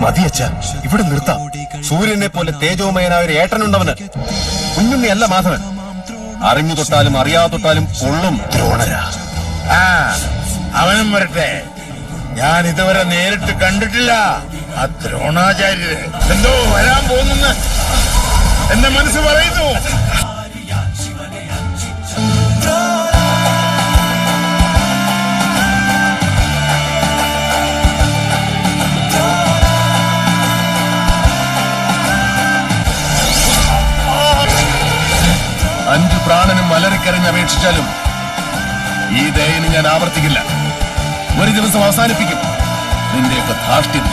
മതിയച്ച, ഇവിടെ നിർത്താം. സൂര്യനെ പോലെ തേജോമയനായ ഒരു ഏട്ടനുണ്ടവന്. കുഞ്ഞുണ്ണി അല്ല മാധവൻ. അറിഞ്ഞു തൊട്ടാലും അറിയാതെ തൊട്ടാലും കൊള്ളും ദ്രോണരാ. അവനും വരട്ടെ. ഞാൻ ഇതുവരെ നേരിട്ട് കണ്ടിട്ടില്ല ആ ദ്രോണാചാര്യര്. എന്തോ വരാൻ പോകുന്നെന്ന് എന്റെ മനസ്സ് പറയുന്നു. അഞ്ചു പ്രാണനും മലറിക്കരഞ്ഞ് അപേക്ഷിച്ചാലും ഈ ദയന് ഞാൻ ആവർത്തിക്കില്ല. ഒരു ദിവസം അവസാനിപ്പിക്കും നിന്റെയൊക്കെ ധാർഷ്ട്യം.